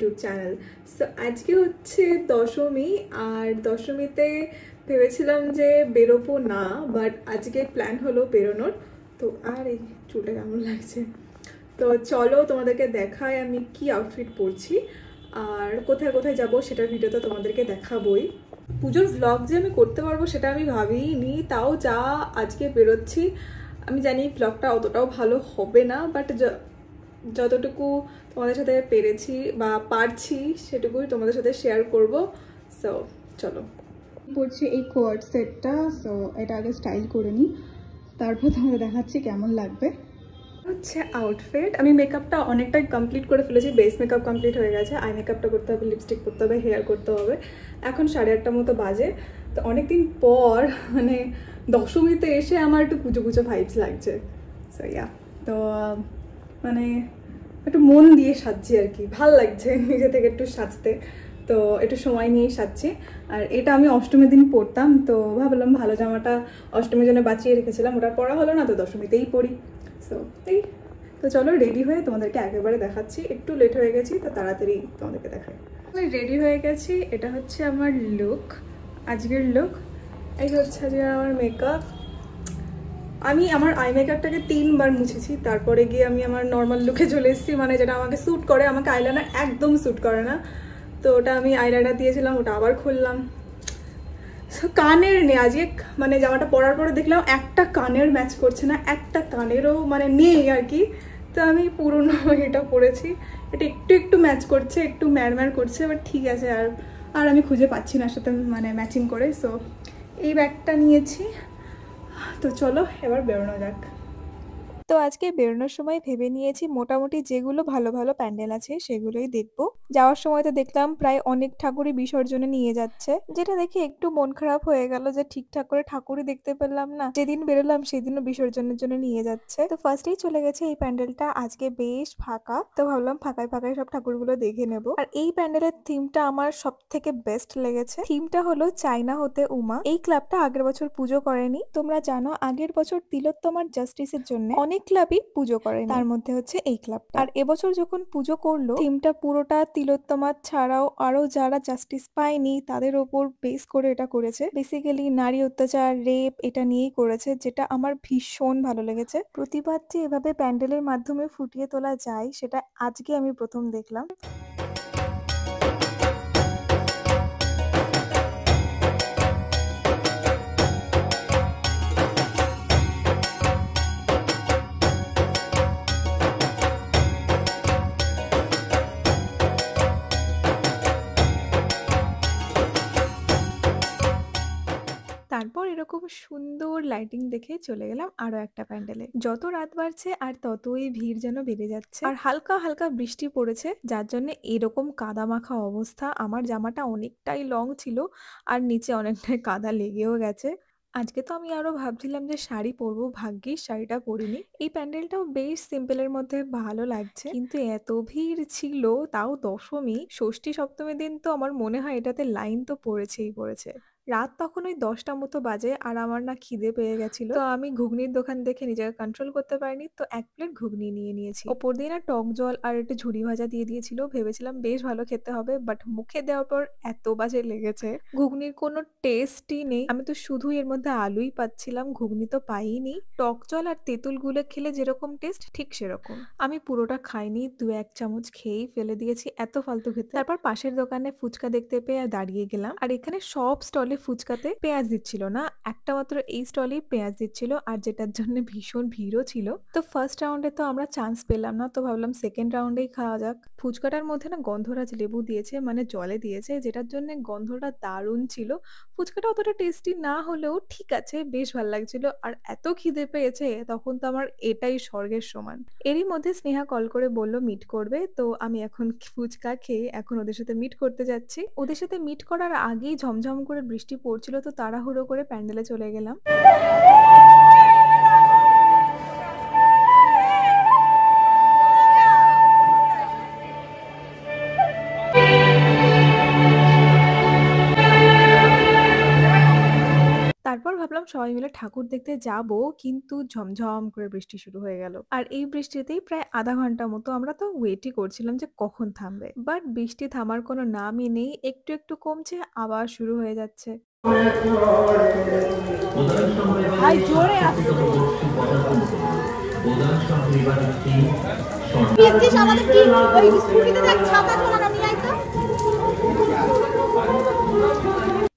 YouTube channel. So আজকে হচ্ছে দশমী, আর দশমীতে ভেবেছিলাম যে বেরোবো না, বাট আজকে প্ল্যান হলো বেরোনোর। তো আর এই চুলটা কেমন লাগছে, তো চলো তোমাদেরকে দেখাই আমি কি আউটফিট পরছি আর কোথায় কোথায় যাব সেটার ভিডিও তো তোমাদেরকে দেখাবোই। পুজোর ভ্লগ যে আমি করতে পারবো সেটা আমি ভাবিনি, তাও যা আজকে বেরোচ্ছি আমি জানি ভ্লগটা অতটাও ভালো হবে না, বাট যতটুকু তোমাদের সাথে পেরেছি বা পারছি সেটুকুই তোমাদের সাথে শেয়ার করব। সো চলো, পরছি এই কোয়ার্ড সেটটা। সো এটা আগে স্টাইল করে নিই, তারপর তোমাদের দেখাচ্ছি কেমন লাগবে। হচ্ছে আউটফিট, আমি মেকআপটা অনেকটাই কমপ্লিট করে ফেলেছি, বেস মেকআপ কমপ্লিট হয়ে গেছে, আই মেকআপটা করতে হবে, লিপস্টিক করতে হবে, হেয়ার করতে হবে। এখন 8:30 মতো বাজে, তো অনেকদিন পর মানে দশমীতে এসে আমার একটু পুজো পুজো ভাইবস লাগছে। সো ইয়া, তো মানে একটু মন দিয়ে সাজছি আর কি, ভাল লাগছে নিজে থেকে একটু সাজতে, তো একটু সময় নিয়েই সাজছি। আর এটা আমি অষ্টমীর দিন পরতাম, তো ভাবলাম ভালো জামাটা অষ্টমীর জন্য বাঁচিয়ে রেখেছিলাম, ওটা পরা হলো না, তো দশমীতেই পরি। সো এই, তো চলো রেডি হয়ে তোমাদেরকে একেবারে দেখাচ্ছি, একটু লেট হয়ে গেছি তো তাড়াতাড়ি তোমাদেরকে দেখাই। আমি রেডি হয়ে গেছি, এটা হচ্ছে আমার লুক, আজকের লুক। এই হচ্ছে আজকে আমার মেকআপ। আমি আমার আই মেকআপটাকে 3 বার মুছেছি, তারপরে গিয়ে আমি আমার নর্মাল লুকে চলে এসেছি, মানে যেটা আমাকে স্যুট করে। আমাকে আইলাইনার একদম স্যুট করে না, তো ওটা আমি আইলাইনার দিয়েছিলাম, ওটা আবার খুললাম। কানের নেই আজকে, মানে জামাটা পরার পরে দেখলাম একটা কানের ম্যাচ করছে না, একটা কানেরও মানে নেই আর কি। তো আমি পুরনো এটা পরেছি, এটা একটু একটু ম্যাচ করছে, একটু ম্যারম্যার করছে, বাট ঠিক আছে। আর আমি খুঁজে পাচ্ছি না সাথে মানে ম্যাচিং করে। সো এই ব্যাগটা নিয়েছি, তো চলো এবার বেরোনো যাক। তো আজকে বেরোনোর সময় ভেবে নিয়েছি মোটামুটি যেগুলো ভালো ভালো প্যান্ডেল আছে সেগুলোই দেখবো। যাওয়ার সময় তো দেখলাম প্রায় অনেক ঠাকুরই বিসর্জনে নিয়ে যাচ্ছে, যেটা দেখে একটু মন খারাপ হয়ে গেল যে ঠিকঠাক করে ঠাকুরই দেখতে পেলাম না। যেদিন বেরোলাম সেদিনও বিসর্জনের জন্য নিয়ে যাচ্ছে। তো ফার্স্টেই চলে গেছে এই প্যান্ডেলটা, আজকে বেশ ফাঁকা, তো ভাবলাম ফাঁকায় ফাঁকায় সব ঠাকুরগুলো দেখে নেব। আর এই প্যান্ডেলের থিমটা আমার সব থেকে বেস্ট লেগেছে। থিমটা হলো চায়না হতে উমা। এই ক্লাবটা আগের বছর পুজো করেনি, তোমরা জানো আগের বছর তিলোত্তমার জাস্টিসের জন্য অনেক ক্লাবই পুজো করে, তার মধ্যে হচ্ছে এই ক্লাবটা। আর এবছর যখন পুজো করলো, থিমটা পুরোটা তিলোত্তমা ছাড়াও আরো যারা জাস্টিস পায়নি তাদের ওপর বেস করে এটা করেছে। বেসিক্যালি নারী অত্যাচার, রেপ এটা নিয়েই করেছে, যেটা আমার ভীষণ ভালো লেগেছে। প্রতিবাদ যে এভাবে প্যান্ডেলের মাধ্যমে ফুটিয়ে তোলা যায় সেটা আজকে আমি প্রথম দেখলাম। তারপর এরকম সুন্দর লাইটিং দেখে চলে গেলাম আরো একটা প্যান্ডেলে। যত রাত বাড়ছে আর ততই ভিড় যেন বেড়ে যাচ্ছে, আর হালকা হালকা বৃষ্টি পড়েছে, যার জন্য এরকম কাদা মাখা অবস্থা। আমার জামাটা অনেকটাই লং ছিল আর নিচে অনেকটাই কাদা লেগেও গেছে। আজকে তো আমি আরো ভাবছিলাম যে শাড়ি পরবো, ভাগ্যিস শাড়িটা পরিনি। এই প্যান্ডেলটাও বেশ সিম্পলের মধ্যে ভালো লাগছে, কিন্তু এত ভিড় ছিল, তাও দশমী। ষষ্ঠী সপ্তমীর দিন তো আমার মনে হয় এটাতে লাইন তো পড়েছেই পড়েছে। রাত তখন ওই 10টা মতো বাজে, আর আমার না খিদে পেয়ে গেছিল, তো আমি ঘুগনির দোকান দেখে নিজেকে কন্ট্রোল করতে পারিনি, তো 1 প্লেট ঘুগনি নিয়ে নিয়েছি। ওপর দিয়ে না টক জল আর একটু ঝুড়ি ভাজা দিয়ে দিয়েছিল, ভেবেছিলাম বেশ ভালো খেতে হবে, বাট মুখে দেওয়ার পর এত বাজে লেগেছে। ঘুগনির কোনো টেস্টই নেই, আমি তো শুধু এর মধ্যে আলুই পাচ্ছিলাম, ঘুগনি তো পাইনি। টক জল আর তেঁতুল গুলে খেলে যেরকম টেস্ট ঠিক সেরকম। আমি পুরোটা খাইনি, 2-1 চামচ খেয়েই ফেলে দিয়েছি, এত ফালতু খেতে। তারপর পাশের দোকানে ফুচকা দেখতে পেয়ে দাঁড়িয়ে গেলাম, আর এখানে সব স্টলে ফুচকাতে পেঁয়াজ দিচ্ছিল না, একটা মাত্র এই স্টলেই পেঁয়াজ দিচ্ছিল, আর যেটার জন্য ভীষণ ভিড়ও ছিল। তো ফার্স্ট রাউন্ডে তো আমরা চান্স পেলাম না, তো ভাবলাম সেকেন্ড রাউন্ডেই খাওয়া যাক। ফুচকাটার মধ্যে না গন্ধরাজ লেবু দিয়েছে, মানে জলে দিয়েছে, যেটার জন্য গন্ধটা দারুণ ছিল। ফুচকাটা অতটা টেস্টি না হলেও ঠিক আছে, বেশ ভালো লাগছিল। আর এত খিদে পেয়েছে তখন তো আমার এটাই স্বর্গের সমান। এরই মধ্যে স্নেহা কল করে বলল মিট করবে, তো আমি এখন ফুচকা খেয়ে এখন ওদের সাথে মিট করতে যাচ্ছি। ওদের সাথে মিট করার আগেই ঝমঝম করে বৃষ্টি পড়ছিল, তো তাড়াহুড়ো করে প্যান্ডেলে চলে গেলাম। তারপর ভাবলাম সবাই মিলে ঠাকুর দেখতে যাব, কিন্তু ঝমঝম করে বৃষ্টি শুরু হয়ে গেল। আর এই বৃষ্টিতেই প্রায় আধা ঘন্টা মতো আমরা তো ওয়েটই করছিলাম যে কখন থামবে, বাট বৃষ্টি থামার কোনো নামই নেই। একটু একটু কমছে, আবার শুরু হয়ে যাচ্ছে।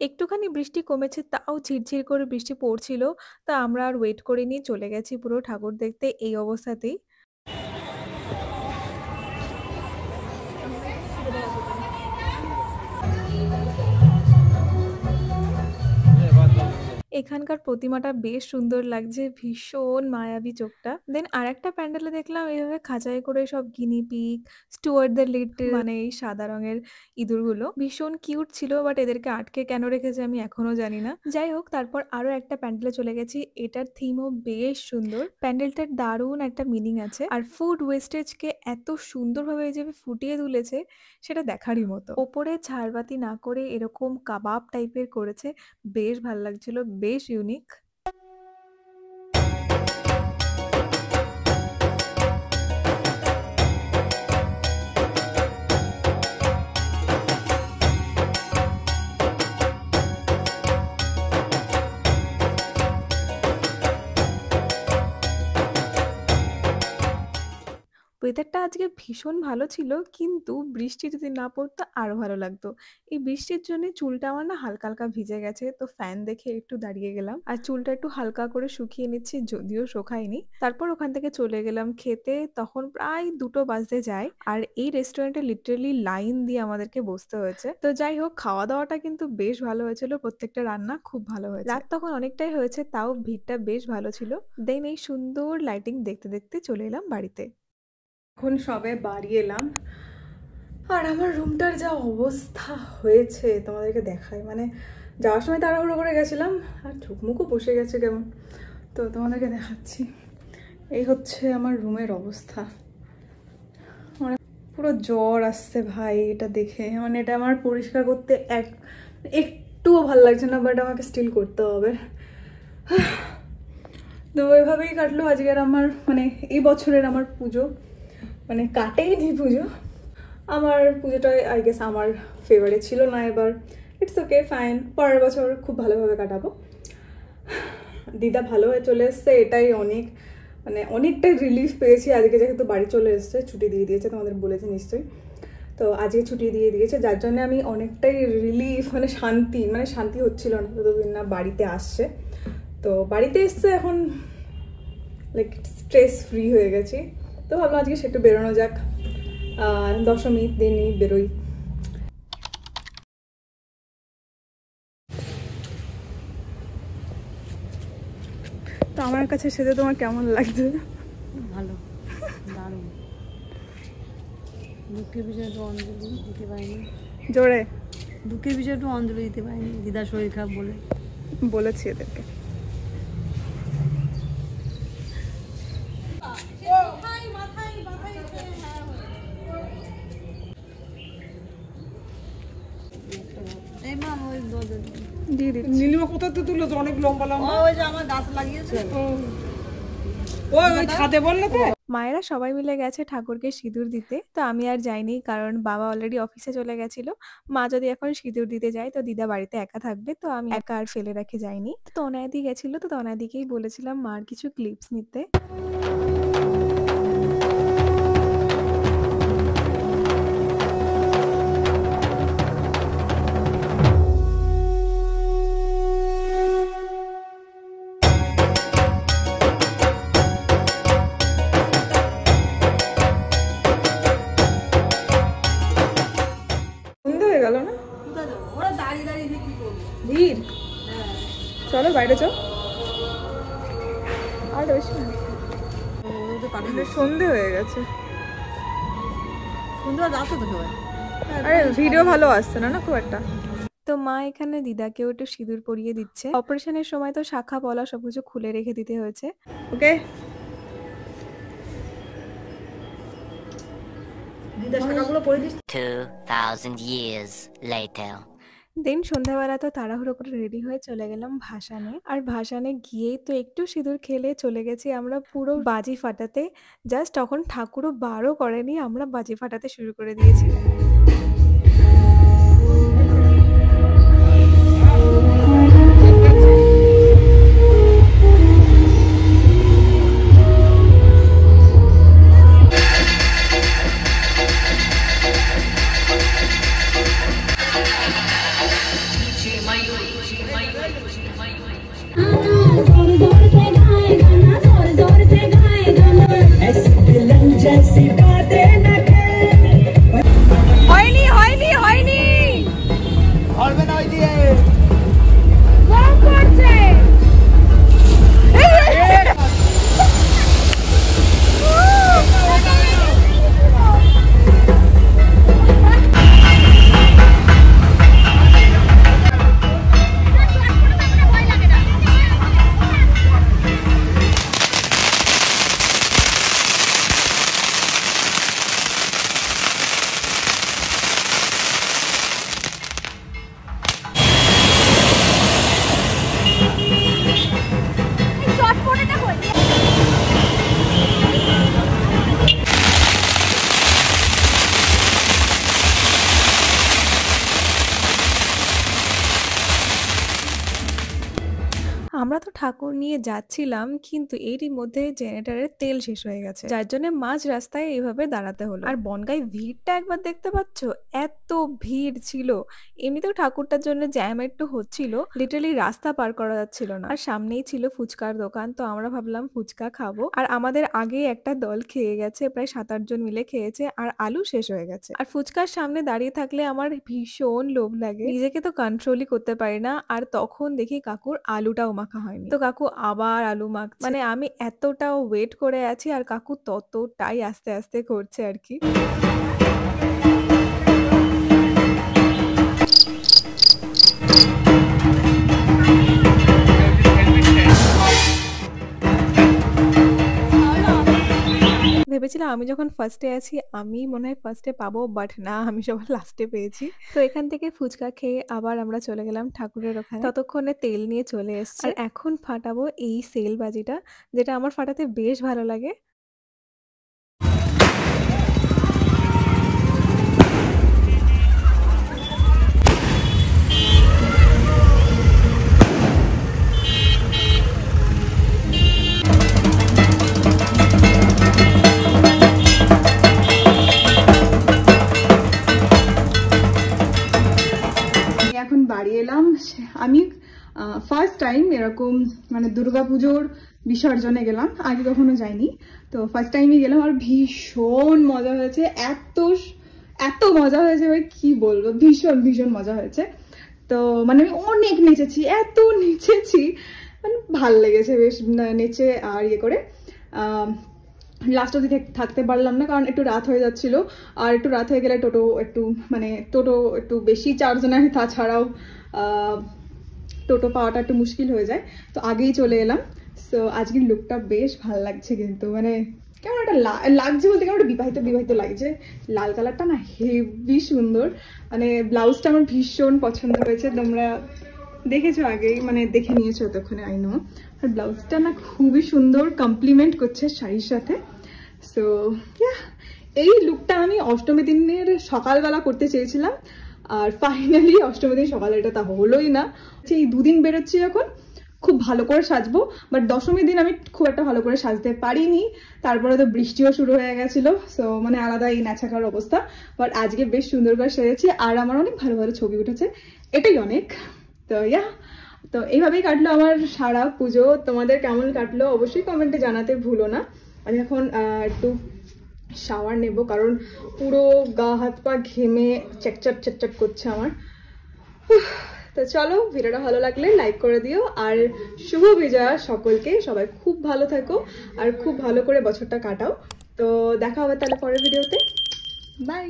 একটুখানি বৃষ্টি কমেছে, তাও ঝিরঝির করে বৃষ্টি পড়ছিল। তা আমরা আর ওয়েট করিনি, চলে গেছি পুরো ঠাকুর দেখতে এই অবস্থাতেই। এখানকার প্রতিমাটা বেশ সুন্দর লাগছে, ভীষণ মায়াবী চোখটা। দেন আরেকটা প্যান্ডেলে দেখলাম এভাবে খাঁচায় করে সব guinea pig, Stewart the little, মানে এই সাদা রঙের ইঁদুরগুলো ভীষণ কিউট ছিল, বাট এদেরকে আটকে কেন রেখেছে আমি এখনো জানি না। যাই হোক, তারপর আরো একটা প্যান্ডেলে চলে গেছি। এটার থিমও বেশ সুন্দর, প্যান্ডেলটার দারুণ একটা মিনিং আছে। আর ফুড ওয়েস্টেজকে এত সুন্দরভাবে এই যে ফুটিয়ে তুলেছে, সেটা দেখারই মতো। ওপরে ঝাড়বাতি না করে এরকম কাবাব টাইপের করেছে, বেশ ভাল লাগছিল, বেশ ইউনিক। ওয়েদারটা আজকে ভীষণ ভালো ছিল, কিন্তু বৃষ্টি যদি না পড়তো আরো ভালো লাগতো। এই বৃষ্টির জন্য চুলটা আমার না হালকা হালকা ভিজে গেছে, তো ফ্যান দেখে একটু দাঁড়িয়ে গেলাম আর চুলটা একটু হালকা করে শুকিয়ে নিচ্ছি, যদিও শোকায়নি। তারপর ওখান থেকে চলে গেলাম খেতে, তখন প্রায় 2টো বাজতে যায়। আর এই রেস্টুরেন্টে লিটারালি লাইন দিয়ে আমাদেরকে বসতে হয়েছে। তো যাই হোক, খাওয়া দাওয়াটা কিন্তু বেশ ভালো হয়েছিল, প্রত্যেকটা রান্না খুব ভালো হয়েছে। রাত তখন অনেকটাই হয়েছে, তাও ভিড়টা বেশ ভালো ছিল। দেন এই সুন্দর লাইটিং দেখতে দেখতে চলে এলাম বাড়িতে। এখন সবে বাড়ি এলাম, আর আমার রুমটার যা অবস্থা হয়েছে তোমাদেরকে দেখাই। মানে যাওয়ার সময় তাড়াহুড়ো করে গেছিলাম, আর চোখ মুখও বসে গেছে কেমন, তো তোমাদেরকে দেখাচ্ছি। এই হচ্ছে আমার রুমের অবস্থা। মানে পুরো জ্বর আসছে ভাই এটা দেখে। মানে এটা আমার পরিষ্কার করতে একটুও ভালো লাগছে না, বাট আমাকে স্টিল করতে হবে। তো ওইভাবেই কাটলো আজকের আমার, মানে এই বছরের আমার পুজো। মানে কাটেইনি পুজো, আমার পুজোটা আই গেস আমার ফেভারে ছিল না এবার। ইটস ওকে, ফাইন, পরের বছর খুব ভালোভাবে কাটাবো। দিদা ভালো হয়ে চলে এসছে, এটাই অনেক, মানে অনেকটাই রিলিফ পেয়েছি আজকে, যেহেতু বাড়ি চলে এসছে, ছুটি দিয়ে দিয়েছে, তোমাদের বলেছে নিশ্চয়ই। তো আজকে ছুটি দিয়ে দিয়েছে, যার জন্য আমি অনেকটাই রিলিফ, মানে শান্তি হচ্ছিল না ততদিন না বাড়িতে আসছে। তো বাড়িতে এসছে এখন লাইক স্ট্রেস ফ্রি হয়ে গেছি। তো ভাবলাম আজকে সেটা বেরোনো যাক, দশমীর দিনই বেরোই। তো আমার কাছে সেটা তোমার কেমন লাগছে? ভালো, দারুণ। দুঃখের বিষয়ে একটু অঞ্জলি দিতে পারিনি, জোরে দুঃখের বিষয়ে একটু অঞ্জলি দিতে পারিনি, দিদার শরীর খারাপ বলে বলেছি এদেরকে। নীলিমা কোথাতে তুলেছে? অনেক লম্বা লম্বা। ওই যে আমার গাছ লাগিয়েছে, ওই ছাদে বললে তো। মায়েরা সবাই মিলে গেছে ঠাকুরকে সিঁদুর দিতে, তো আমি আর যাইনি, কারণ বাবা অলরেডি অফিসে চলে গেছিল। মা যদি এখন সিঁদুর দিতে যায়, তো দিদা বাড়িতে একা থাকবে, তো আমি একা আর ফেলে রেখে যাইনি। তো তনয়াদি গেছিল, তো তনয়াদিকেই বলেছিলাম মার কিছু ক্লিপস নিতে। সন্ধে হয়ে গেল না? ওরা দাঁড়িয়ে দাঁড়িয়ে বিক্রি করবে। ভিড়, চলো বাইরে চল। আর বেশি না, সন্ধে হয়ে গেছে। সুন্দর যাচ্ছে তো সবাই। আরে ভিডিও ভালো আসছে না খুব একটা। তো মা এখানে দিদাকেও একটু সিঁদুর পরিয়ে দিচ্ছে। অপারেশনের সময় তো শাখা পলা সবকিছু খুলে রেখে দিতে হয়েছে। ওকে, দিদার শাখাগুলো পরে দিস। 2000 years later. দেন সন্ধ্যাবেলা তো তাড়াহুড়ো করে রেডি হয়ে চলে গেলাম ভাসানে। আর ভাসানে গিয়েই তো একটু সিঁদুর খেলে চলে গেছি আমরা পুরো বাজি ফাটাতে। জাস্ট তখন ঠাকুরও বারও করেনি, আমরা বাজি ফাটাতে শুরু করে দিয়েছি। আমরা তো ঠাকুর নিয়ে যাচ্ছিলাম, কিন্তু এরই মধ্যে জেনারেটরের তেল শেষ হয়ে গেছে, যার জন্য মাঝ রাস্তায় এইভাবে দাঁড়াতে হলো। আর বনগাঁয় ভিড়টা একবার দেখতে পাচ্ছ, এত ভিড় ছিল। এমনিতেও ঠাকুরটার জন্য জ্যাম একটু হচ্ছিল, লিটারালি রাস্তা পার করা যাচ্ছিল না। আর সামনেই ছিল ফুচকার দোকান, তো আমরা ভাবলাম ফুচকা খাবো। আর আমাদের আগে একটা দল খেয়ে গেছে, প্রায় 7-8 জন মিলে খেয়েছে, আর আলু শেষ হয়ে গেছে। আর ফুচকার সামনে দাঁড়িয়ে থাকলে আমার ভীষণ লোভ লাগে, নিজেকে তো কন্ট্রোলই করতে পারি না। আর তখন দেখি কাকুর আলুটাও মাখা হয়নি, তো কাকু আবার আলু মাখছে। মানে আমি এতটাও ওয়েট করে আছি আর কাকু ততটাই আস্তে আস্তে করছে আর কি। ভেবেছিলাম আমি যখন ফার্স্টে আছি আমি মনে হয় ফার্স্টে পাবো, বাট না, আমি সবার লাস্টে পেয়েছি। তো এখান থেকে ফুচকা খেয়ে আবার আমরা চলে গেলাম ঠাকুরের ওখানে। ততক্ষণে তেল নিয়ে চলে এসেছে। আর এখন ফাটাবো এই সেল বাজিটা, যেটা আমার ফাটাতে বেশ ভালো লাগে। এখন বাড়ি এলাম। আমি ফার্স্ট টাইম এরকম মানে দুর্গাপুজোর বিসর্জনে গেলাম, আগে কখনো যাইনি, তো ফার্স্ট টাইমই গেলাম। আর ভীষণ মজা হয়েছে, এত মজা হয়েছে ভাই কি বলবো, ভীষণ ভীষণ মজা হয়েছে। তো মানে আমি অনেক নেচেছি, এত নেচেছি, মানে ভাল লেগেছে বেশ নেচে। আর ইয়ে করে লাস্ট অবধি থাকতে পারলাম না, কারণ একটু রাত হয়ে যাচ্ছিল। আর একটু রাত হয়ে গেলে টোটো একটু বেশি চার্জ নেয়, তাছাড়াও টোটো পাওয়াটা একটু মুশকিল হয়ে যায়, তো আগেই চলে এলাম। সো আজকের লুকটা বেশ ভালো লাগছে, কিন্তু মানে কেমন একটা লাগছে বলতে কেমন একটা বিবাহিত লাগছে। লাল কালারটা না হেভি সুন্দর, মানে ব্লাউজটা আমার ভীষণ পছন্দ হয়েছে। তোমরা দেখেছো আগেই, মানে দেখে নিয়েছো এতক্ষণে, আই নো। আর ব্লাউজটা না খুবই সুন্দর, কমপ্লিমেন্ট করছে শাড়ির সাথে। সো এই লুকটা আমি অষ্টমী দিনের সকালবেলা করতে চেয়েছিলাম, আর ফাইনালি অষ্টমী দিন সকালে এটা তা হলোই না। এই দুদিন বেরোচ্ছি এখন, খুব ভালো করে সাজবো, বাট দশমী দিন আমি খুব একটা ভালো করে সাজতে পারিনি। তারপরে তো বৃষ্টিও শুরু হয়ে গেছিলো, সো মানে আলাদা এই নাচাকার অবস্থা। বাট আজকে বেশ সুন্দর করে সেরেছি, আর আমার অনেক ভালো ভালো ছবি উঠেছে, এটাই অনেক। তো তো এইভাবেই কাটলো আমার সারা পুজো। তোমাদের কেমন কাটলো অবশ্যই কমেন্টে জানাতে ভুলো না। আমি এখন একটু শাওয়ার নেব, কারণ পুরো গা হাত পা ঘেমে চটচট করছে আমার। তো চলো, ভিডিওটা ভালো লাগলে লাইক করে দিও, আর শুভ বিজয়া সকলকে। সবাই খুব ভালো থাকো আর খুব ভালো করে বছরটা কাটাও। তো দেখা হবে তাহলে পরের ভিডিওতে, বাই।